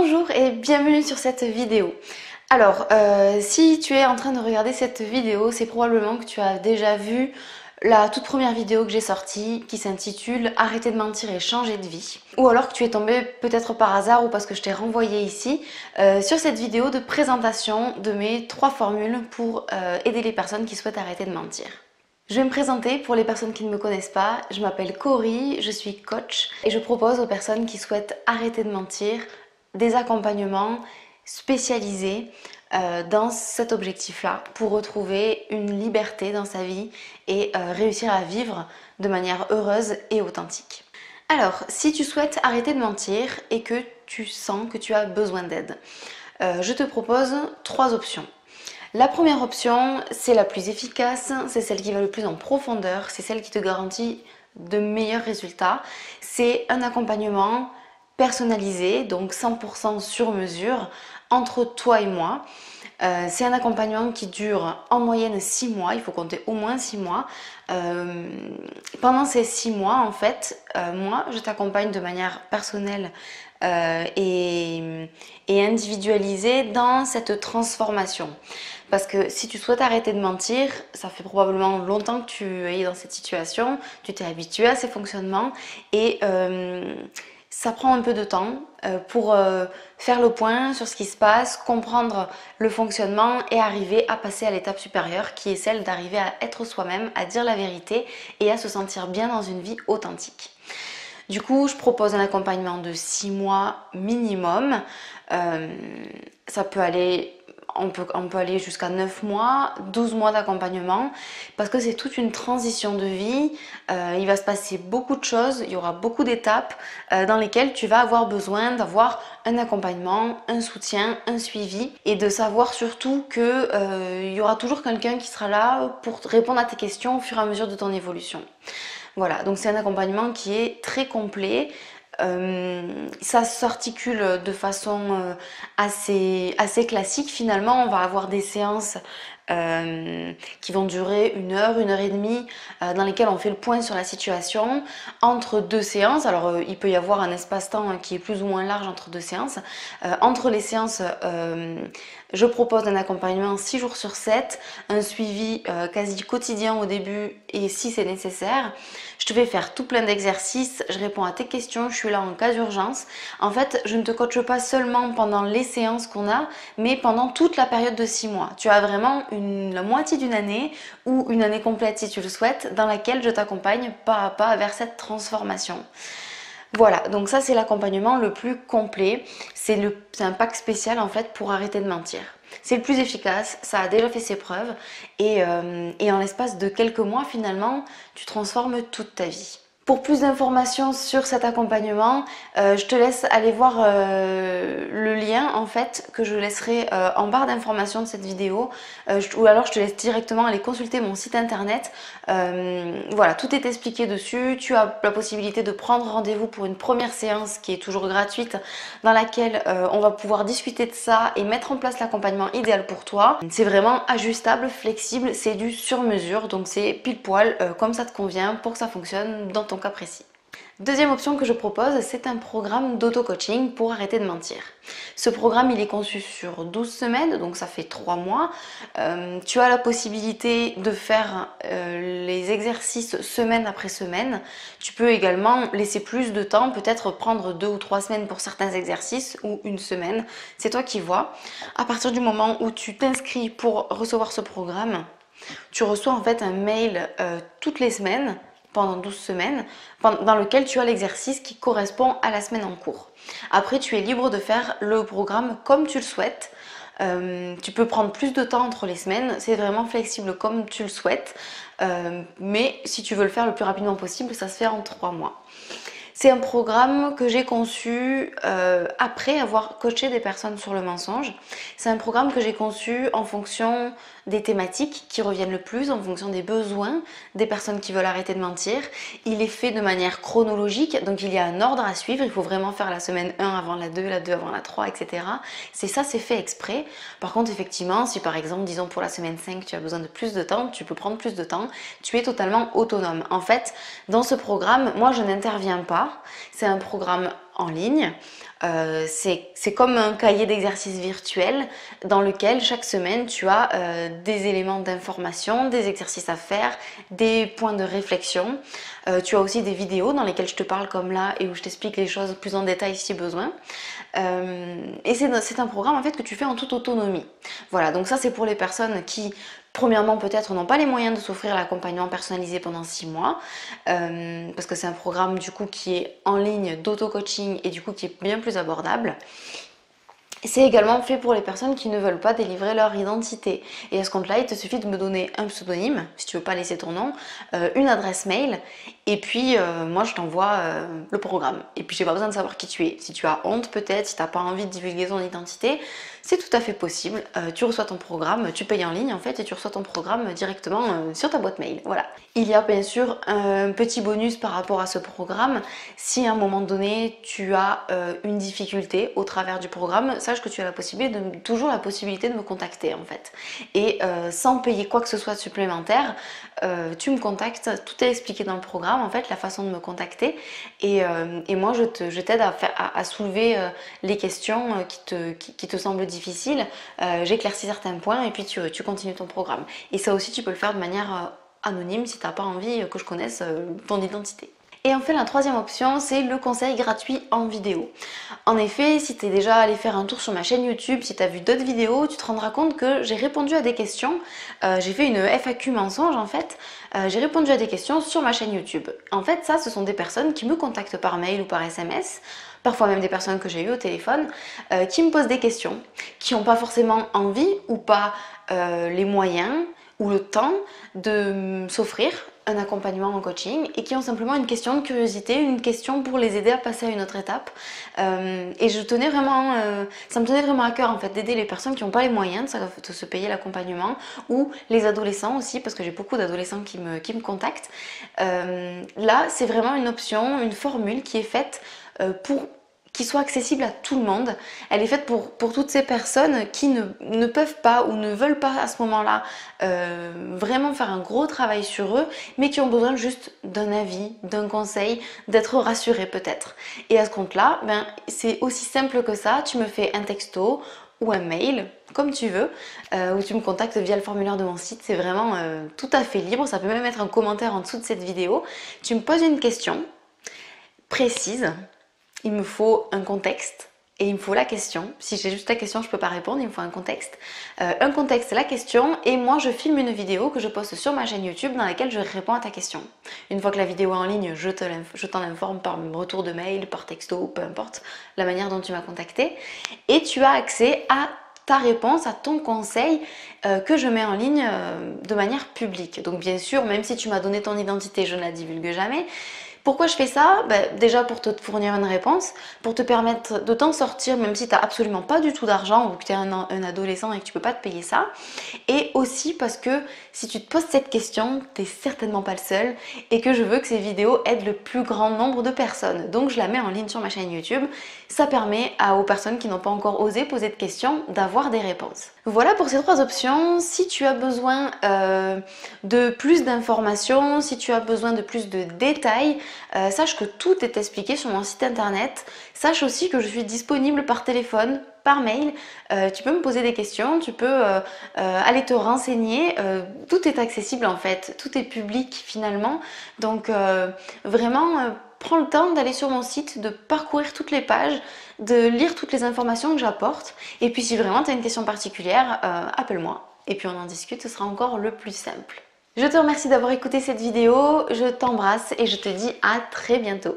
Bonjour et bienvenue sur cette vidéo. Alors, si tu es en train de regarder cette vidéo, c'est probablement que tu as déjà vu la toute première vidéo que j'ai sortie qui s'intitule Arrêter de mentir et changer de vie. Ou alors que tu es tombé peut-être par hasard ou parce que je t'ai renvoyé ici sur cette vidéo de présentation de mes 3 formules pour aider les personnes qui souhaitent arrêter de mentir. Je vais me présenter pour les personnes qui ne me connaissent pas. Je m'appelle Cory, je suis coach et je propose aux personnes qui souhaitent arrêter de mentir des accompagnements spécialisés dans cet objectif-là pour retrouver une liberté dans sa vie et réussir à vivre de manière heureuse et authentique. Alors, si tu souhaites arrêter de mentir et que tu sens que tu as besoin d'aide, je te propose 3 options. La première option, c'est la plus efficace, c'est celle qui va le plus en profondeur, c'est celle qui te garantit de meilleurs résultats. C'est un accompagnement personnalisé, donc 100% sur mesure, entre toi et moi. C'est un accompagnement qui dure en moyenne 6 mois, il faut compter au moins 6 mois. Pendant ces 6 mois, en fait, moi, je t'accompagne de manière personnelle et individualisée dans cette transformation. Parce que si tu souhaites arrêter de mentir, ça fait probablement longtemps que tu es dans cette situation, tu t'es habitué à ces fonctionnements et ça prend un peu de temps pour faire le point sur ce qui se passe, comprendre le fonctionnement et arriver à passer à l'étape supérieure qui est celle d'arriver à être soi-même, à dire la vérité et à se sentir bien dans une vie authentique. Du coup, je propose un accompagnement de 6 mois minimum. Ça peut aller... On peut aller jusqu'à 9 mois, 12 mois d'accompagnement parce que c'est toute une transition de vie. Il va se passer beaucoup de choses, il y aura beaucoup d'étapes dans lesquelles tu vas avoir besoin d'avoir un accompagnement, un soutien, un suivi et de savoir surtout qu'il y aura toujours quelqu'un qui sera là pour répondre à tes questions au fur et à mesure de ton évolution. Voilà, donc c'est un accompagnement qui est très complet. Ça s'articule de façon assez classique finalement. On va avoir des séances qui vont durer 1 heure, 1 heure et demie, dans lesquelles on fait le point sur la situation entre 2 séances. Alors il peut y avoir un espace-temps qui est plus ou moins large entre 2 séances. Entre les séances, je propose un accompagnement 6 jours sur 7, un suivi quasi quotidien au début et si c'est nécessaire. Je te fais faire tout plein d'exercices, je réponds à tes questions, je suis là en cas d'urgence. En fait, je ne te coache pas seulement pendant les séances qu'on a, mais pendant toute la période de 6 mois. Tu as vraiment la moitié d'une année ou une année complète si tu le souhaites, dans laquelle je t'accompagne pas à pas vers cette transformation. Voilà, donc ça c'est l'accompagnement le plus complet. C'est un pack spécial en fait pour arrêter de mentir. C'est le plus efficace, ça a déjà fait ses preuves et en l'espace de quelques mois finalement, tu transformes toute ta vie. Pour plus d'informations sur cet accompagnement, je te laisse aller voir le lien en fait que je laisserai en barre d'informations de cette vidéo ou alors je te laisse directement aller consulter mon site internet. Voilà, tout est expliqué dessus. Tu as la possibilité de prendre rendez-vous pour une première séance qui est toujours gratuite dans laquelle on va pouvoir discuter de ça et mettre en place l'accompagnement idéal pour toi. C'est vraiment ajustable, flexible, c'est du sur mesure donc c'est pile poil comme ça te convient pour que ça fonctionne dans ton cas précis. Deuxième option que je propose, c'est un programme d'auto-coaching pour arrêter de mentir. Ce programme, il est conçu sur 12 semaines, donc ça fait 3 mois. Tu as la possibilité de faire les exercices semaine après semaine. Tu peux également laisser plus de temps, peut-être prendre 2 ou 3 semaines pour certains exercices ou 1 semaine. C'est toi qui vois. À partir du moment où tu t'inscris pour recevoir ce programme, tu reçois en fait un mail toutes les semaines pendant 12 semaines, dans lequel tu as l'exercice qui correspond à la semaine en cours. Après, tu es libre de faire le programme comme tu le souhaites. Tu peux prendre plus de temps entre les semaines, c'est vraiment flexible comme tu le souhaites. Mais si tu veux le faire le plus rapidement possible, ça se fait en 3 mois. C'est un programme que j'ai conçu après avoir coaché des personnes sur le mensonge. C'est un programme que j'ai conçu en fonction des thématiques qui reviennent le plus, en fonction des besoins des personnes qui veulent arrêter de mentir. Il est fait de manière chronologique, donc il y a un ordre à suivre. Il faut vraiment faire la semaine 1 avant la 2, la 2 avant la 3, etc. C'est fait exprès. Par contre, effectivement, si par exemple, disons pour la semaine 5, tu as besoin de plus de temps, tu peux prendre plus de temps. Tu es totalement autonome. En fait, dans ce programme, moi, je n'interviens pas. ça. C'est un programme en ligne. C'est comme un cahier d'exercices virtuel dans lequel chaque semaine tu as des éléments d'information, des exercices à faire, des points de réflexion. Tu as aussi des vidéos dans lesquelles je te parle comme là et où je t'explique les choses plus en détail si besoin. Et c'est un programme en fait que tu fais en toute autonomie. Voilà, donc ça c'est pour les personnes qui premièrement, peut-être n'ont pas les moyens de s'offrir l'accompagnement personnalisé pendant 6 mois, parce que c'est un programme du coup qui est en ligne d'auto-coaching et du coup qui est bien plus abordable. C'est également fait pour les personnes qui ne veulent pas délivrer leur identité. Et à ce compte-là, il te suffit de me donner un pseudonyme, si tu veux pas laisser ton nom, une adresse mail, et puis moi je t'envoie le programme. Et puis j'ai pas besoin de savoir qui tu es. Si tu as honte peut-être, si tu n'as pas envie de divulguer ton identité, c'est tout à fait possible. Tu reçois ton programme, tu payes en ligne en fait, et tu reçois ton programme directement sur ta boîte mail. Voilà. Il y a bien sûr un petit bonus par rapport à ce programme. Si à un moment donné tu as une difficulté au travers du programme, sache que tu as toujours la possibilité de me contacter en fait. Et sans payer quoi que ce soit de supplémentaire, tu me contactes, tout est expliqué dans le programme en fait, la façon de me contacter. Et moi je t'aide à soulever les questions qui te semblent difficiles. J'éclaircis certains points et puis tu continues ton programme. Et ça aussi tu peux le faire de manière anonyme si tu n'as pas envie que je connaisse ton identité. Et enfin, la troisième option, c'est le conseil gratuit en vidéo. En effet, si tu es déjà allé faire un tour sur ma chaîne YouTube, si tu as vu d'autres vidéos, tu te rendras compte que j'ai répondu à des questions. J'ai fait une FAQ mensonge en fait. J'ai répondu à des questions sur ma chaîne YouTube. En fait, ça, ce sont des personnes qui me contactent par mail ou par SMS. Parfois même des personnes que j'ai eues au téléphone, qui me posent des questions, qui n'ont pas forcément envie ou pas les moyens ou le temps de s'offrir un accompagnement en coaching et qui ont simplement une question de curiosité, une question pour les aider à passer à une autre étape. Et ça me tenait vraiment à cœur en fait d'aider les personnes qui n'ont pas les moyens de se payer l'accompagnement ou les adolescents aussi parce que j'ai beaucoup d'adolescents qui me contactent. Là, c'est vraiment une option, une formule qui est faite pour qui soit accessible à tout le monde. Elle est faite pour toutes ces personnes qui ne peuvent pas ou ne veulent pas à ce moment-là vraiment faire un gros travail sur eux, mais qui ont besoin juste d'un avis, d'un conseil, d'être rassurés peut-être. Et à ce compte-là, c'est aussi simple que ça. Tu me fais un texto ou un mail, comme tu veux, ou tu me contactes via le formulaire de mon site. C'est vraiment tout à fait libre. Ça peut même être un commentaire en dessous de cette vidéo. Tu me poses une question précise. Il me faut un contexte et il me faut la question. Si j'ai juste la question, je ne peux pas répondre, il me faut un contexte. Un contexte, la question, et moi je filme une vidéo que je poste sur ma chaîne YouTube dans laquelle je réponds à ta question. Une fois que la vidéo est en ligne, je t'en informe par retour de mail, par texto, peu importe la manière dont tu m'as contacté. Et tu as accès à ta réponse, à ton conseil que je mets en ligne de manière publique. Donc bien sûr, même si tu m'as donné ton identité, je ne la divulgue jamais. Pourquoi je fais ça? Déjà pour te fournir une réponse, pour te permettre de t'en sortir même si tu n'as absolument pas du tout d'argent ou que tu es un adolescent et que tu ne peux pas te payer ça. Et aussi parce que si tu te poses cette question, tu n'es certainement pas le seul et que je veux que ces vidéos aident le plus grand nombre de personnes. Donc je la mets en ligne sur ma chaîne YouTube. Ça permet aux personnes qui n'ont pas encore osé poser de questions d'avoir des réponses. Voilà pour ces 3 options. Si tu as besoin de plus d'informations, si tu as besoin de plus de détails, sache que tout est expliqué sur mon site internet. Sache aussi que je suis disponible par téléphone, par mail. Tu peux me poser des questions, tu peux aller te renseigner. Tout est accessible en fait, tout est public finalement. Donc vraiment, prends le temps d'aller sur mon site, de parcourir toutes les pages, de lire toutes les informations que j'apporte. Et puis si vraiment tu as une question particulière, appelle-moi. Et puis on en discute, ce sera encore le plus simple. Je te remercie d'avoir écouté cette vidéo, je t'embrasse et je te dis à très bientôt.